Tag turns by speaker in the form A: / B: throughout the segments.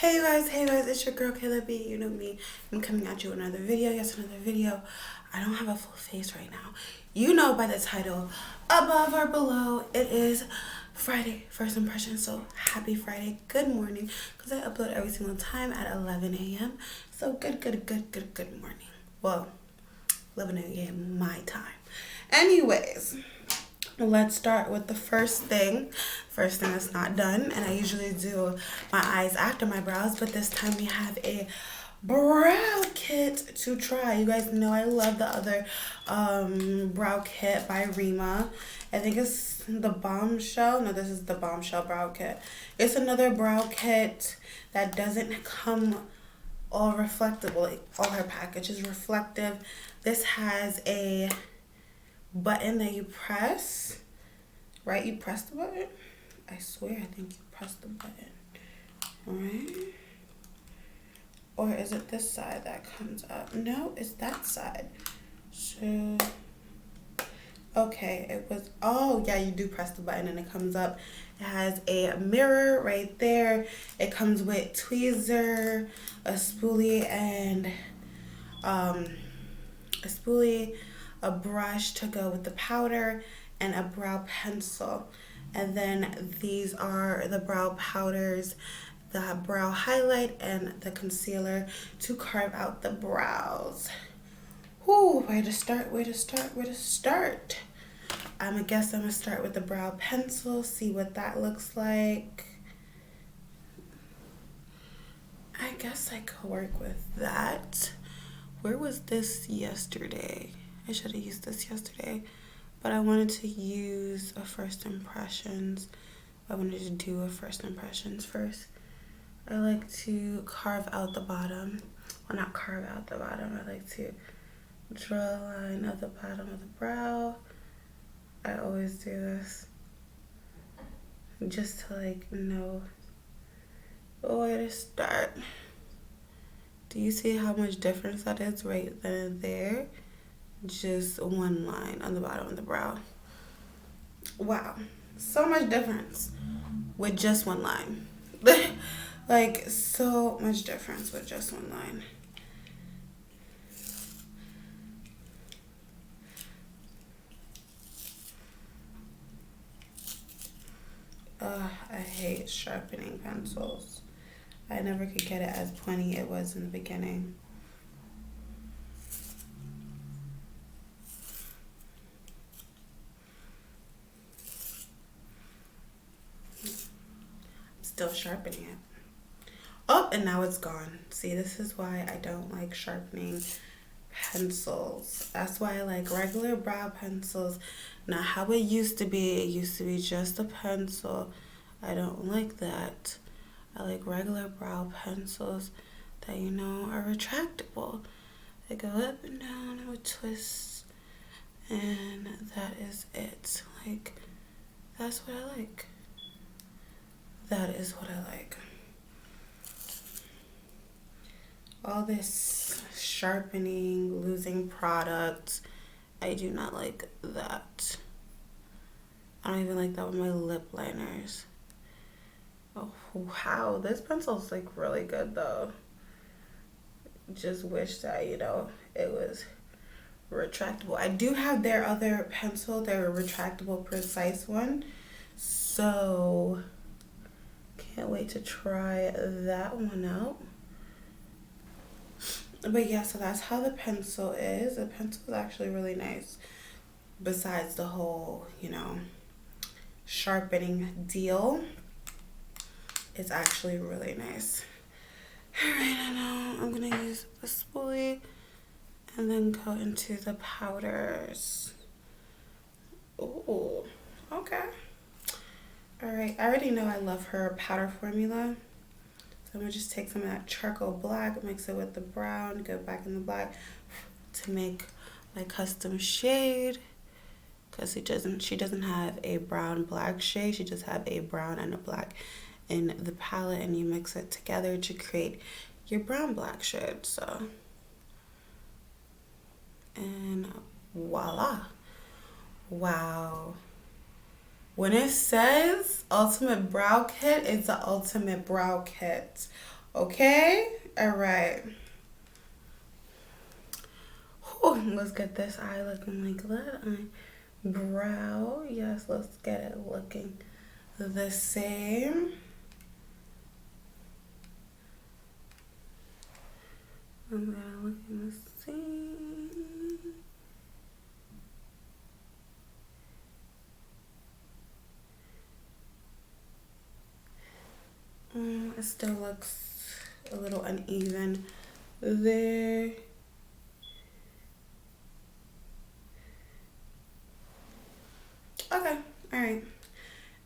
A: Hey guys, it's your girl Kayla B. You know me. I'm coming at you with another video. Yes, another video. I don't have a full face right now. You know by the title, above or below, it is Friday, first impression. So happy Friday, good morning, because I upload every single time at 11 a.m. So good morning. Well, 11 a.m. my time. Anyways, let's start with the first thing. First thing that's not done, and I usually do my eyes after my brows, but this time we have a brow kit to try. You guys know I love the other brow kit by Reema. I think it's the Bombshell. No, this is the Bombshell brow kit. It's another brow kit that doesn't come all reflectable. Like, all her package is reflective. This has a button that you press, right? You press the button. I swear, I think you press the button, right? Or is it this side that comes up? No, it's that side. So, okay, it was, oh yeah, you do press the button and it comes up. It has a mirror right there. It comes with tweezer, a spoolie, and a brush to go with the powder, and a brow pencil. And then these are the brow powders, the brow highlight, and the concealer to carve out the brows. Whew, where to start. I guess I'm gonna start with the brow pencil, see what that looks like. I guess I could work with that. Where was this yesterday? I should have used this yesterday, but I wanted to use a first impressions. I wanted to do a first impressions first. I like to carve out the bottom. Well, not carve out the bottom. I like to draw a line at the bottom of the brow. I always do this just to know where to start. Do you see how much difference that is right then and there? Just one line on the bottom of the brow. Wow, so much difference with just one line. Like, so much difference with just one line. I hate sharpening pencils. I never could get it as pointy it was in the beginning. Still sharpening it. Oh, and now it's gone. See, this is why I don't like sharpening pencils. That's why I like regular brow pencils. Not how it used to be. It used to be just a pencil. I don't like that. I like regular brow pencils that, are retractable. They go up and down with twists, and that is it. Like, that's what I like. That is what I like. All this sharpening, losing product, I do not like that. I don't even like that with my lip liners. Oh, wow, this pencil's really good though. Just wish that, it was retractable. I do have their other pencil, their retractable precise one. So, can't wait to try that one out. But yeah, so that's how the pencil is. The pencil is actually really nice. Besides the whole, sharpening deal, it's actually really nice. Alright, now I'm going to use the spoolie and then go into the powders. Ooh, okay. Alright, I already know I love her powder formula. So I'm going to just take some of that charcoal black, mix it with the brown, go back in the black to make my custom shade. Because she doesn't have a brown black shade. She just have a brown and a black in the palette, and you mix it together to create your brown black shade. So, and voila. Wow. When it says ultimate brow kit, it's the ultimate brow kit. Okay? Alright. Let's get this eye looking like that. Brow. Yes, let's get it looking the same. I'm gonna look in the same. It still looks a little uneven there. Okay, alright.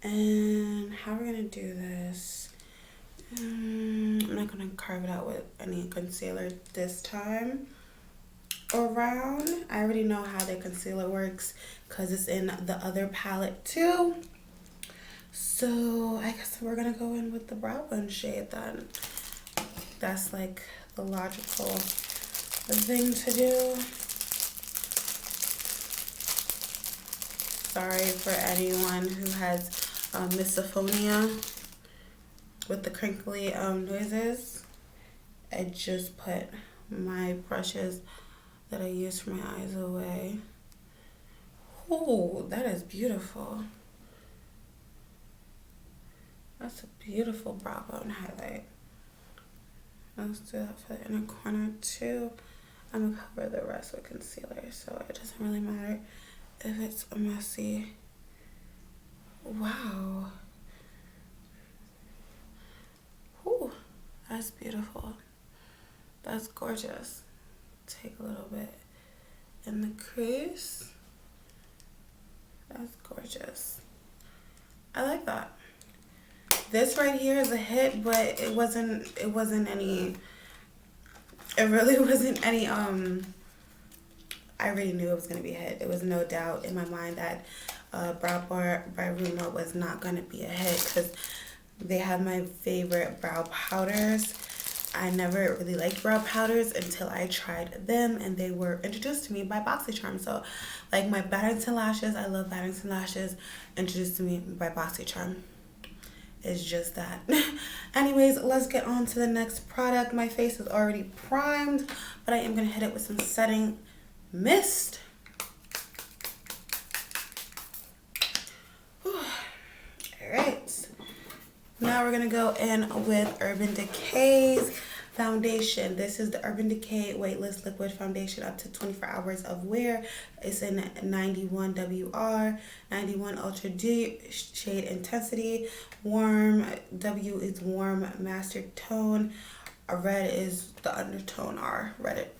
A: And how we're gonna do this? I'm not gonna carve it out with any concealer this time around. I already know how the concealer works because it's in the other palette too. So I guess we're gonna go in with the brow bone shade then. That's like the logical thing to do. Sorry for anyone who has misophonia with the crinkly noises. I just put my brushes that I use for my eyes away. Oh, that is beautiful. That's a beautiful brow bone highlight. Let's do that for the inner corner too. I'm gonna cover the rest with concealer, so it doesn't really matter if it's messy. Wow. Ooh, that's beautiful. That's gorgeous. Take a little bit in the crease. That's gorgeous. I like that. This right here is a hit, but it wasn't any, it really wasn't any, I already knew it was going to be a hit. There was no doubt in my mind that Brow Bar by Reema was not going to be a hit because they have my favorite brow powders. I never really liked brow powders until I tried them, and they were introduced to me by BoxyCharm. So like my Paddington lashes, I love Paddington lashes, introduced to me by BoxyCharm. It's just that. Anyways, let's get on to the next product. My face is already primed, but I am going to hit it with some setting mist. Alright. Now we're going to go in with Urban Decay's foundation. This is the Urban Decay Weightless Liquid Foundation up to 24 hours of wear. It's in 91 WR, 91 Ultra Deep shade intensity, warm. W is warm mastered tone. Red is the undertone. Red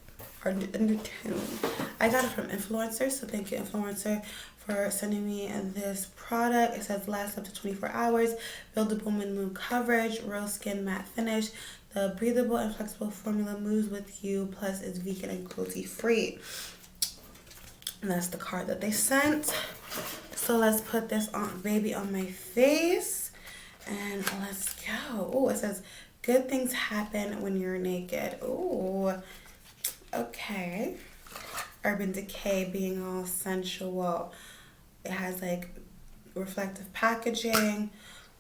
A: undertone. I got it from influencers, so thank you, influencer, for sending me this product. It says lasts up to 24 hours, buildable minimum coverage, real skin matte finish. The breathable and flexible formula moves with you, plus is vegan and cruelty free. And that's the card that they sent. So let's put this on, baby, on my face, and let's go. Oh, it says good things happen when you're naked. Oh, okay. Urban Decay being all sensual. It has like reflective packaging,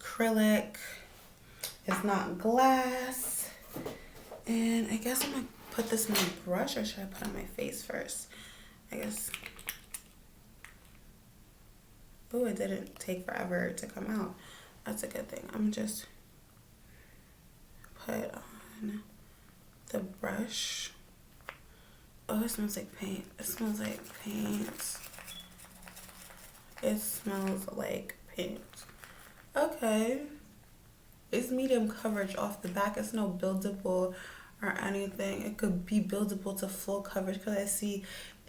A: acrylic. It's not glass. And I guess I'm gonna put this in my brush, or should I put it on my face first? I guess. Oh, it didn't take forever to come out. That's a good thing. I'm just put on the brush. Oh, it smells like paint. It smells like paint. It smells like paint. Okay. It's medium coverage off the back. It's no buildable or anything. It could be buildable to full coverage because I see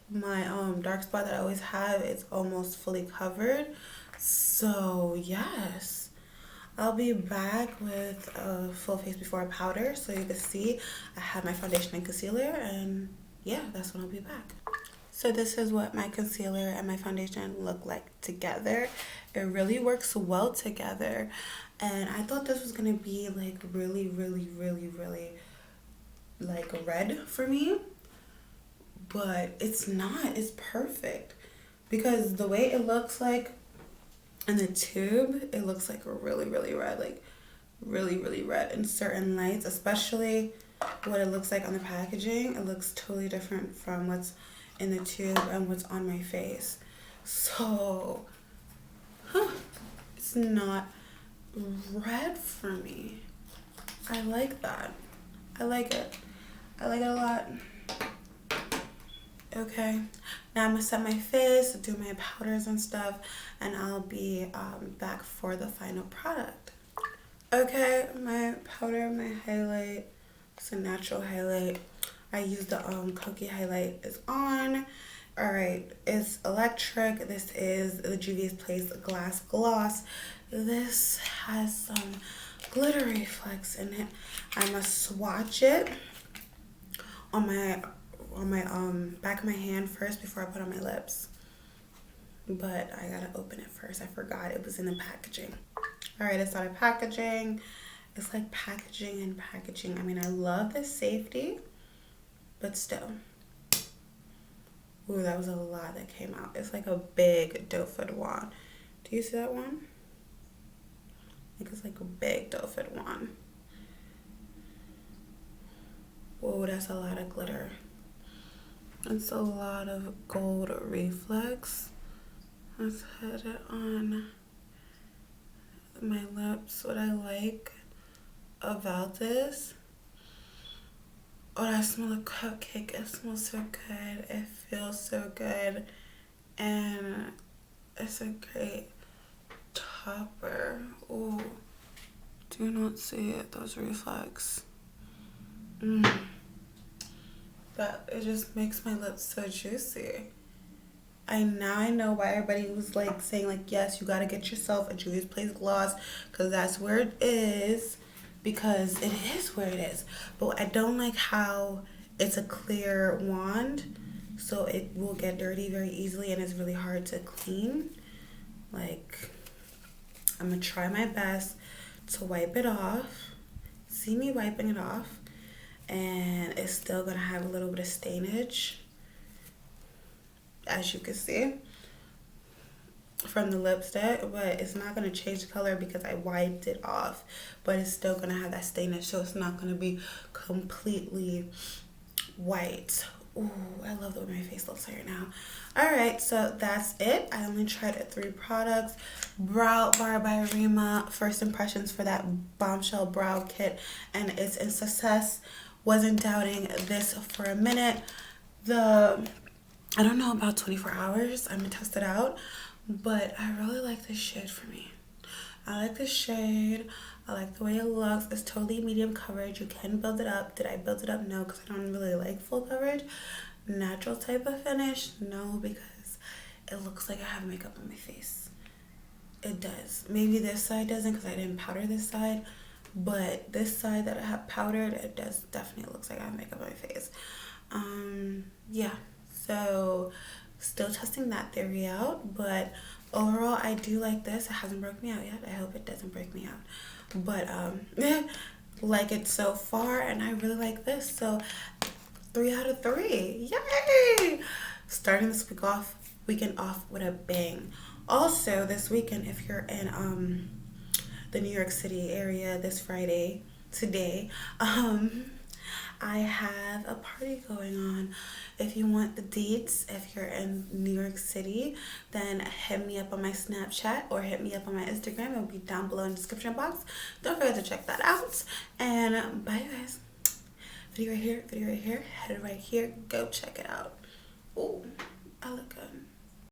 A: my dark spot that I always have, it's almost fully covered. So yes, I'll be back with a full face before powder so you can see I have my foundation and concealer, and yeah, that's when I'll be back. So this is what my concealer and my foundation look like together. It really works well together, and I thought this was gonna be like really like red for me, but it's not. It's perfect because the way it looks like in the tube, it looks like really red, like really, really red in certain lights, especially what it looks like on the packaging. It looks totally different from what's in the tube and what's on my face. So, it's not red for me. I like that. I like it. I like it a lot. Okay, now I'm gonna set my face, do my powders and stuff, and I'll be back for the final product. Okay, my powder, my highlight, it's a natural highlight. I use the Cookie highlight is on. All right, it's electric. This is the Juvia's Place Glass Gloss. This has some glitter reflex in it. I must swatch it on my back of my hand first before I put on my lips. But I gotta open it first. I forgot it was in the packaging. All right, it's out of packaging. It's like packaging and packaging. I mean, I love the safety, but still. Ooh, that was a lot that came out. It's like a big doe foot wand. Do you see that one? I think it's like a big doe foot wand. Whoa, that's a lot of glitter. It's a lot of gold reflex. Let's hit it on my lips. What I like about this, oh, I smell a cupcake. It smells so good. It feels so good. And it's a great topper. Oh, do not see it, those reflex. But it just makes my lips so juicy. I know why everybody was like saying like, yes, you gotta get yourself a Juvia's Place gloss because that's where it is, because it is where it is. But I don't like how it's a clear wand, so it will get dirty very easily and it's really hard to clean. Like, I'm gonna try my best to wipe it off. See me wiping it off, and it's still gonna have a little bit of stainage, as you can see from the lipstick, but it's not going to change the color because I wiped it off, but it's still going to have that stainage, so it's not going to be completely white. Ooh, I love the way my face looks right now. All right, so that's it. I only tried 3 products. Brow Bar by Reema. First impressions for that bombshell brow kit, and it's a success. Wasn't doubting this for a minute. I don't know about 24 hours. I'm gonna test it out, but I really like this shade for me. I like this shade. I like the way it looks. It's totally medium coverage. You can build it up. Did I build it up? No, because I don't really like full coverage. Natural type of finish? No, because it looks like I have makeup on my face. It does. Maybe this side doesn't because I didn't powder this side, but this side that I have powdered, it does definitely looks like I have makeup on my face. Yeah. So, still testing that theory out, but overall, I do like this. It hasn't broke me out yet. I hope it doesn't break me out. But, like it so far, and I really like this. So, 3 out of 3. Yay! Starting this weekend off with a bang. Also, this weekend, if you're in the New York City area this Friday, today, I have a party going on. If you want the deets, if you're in New York City, then hit me up on my Snapchat or hit me up on my Instagram. It'll be down below in the description box. Don't forget to check that out. And bye, guys. Video right here, headed right here. Go check it out.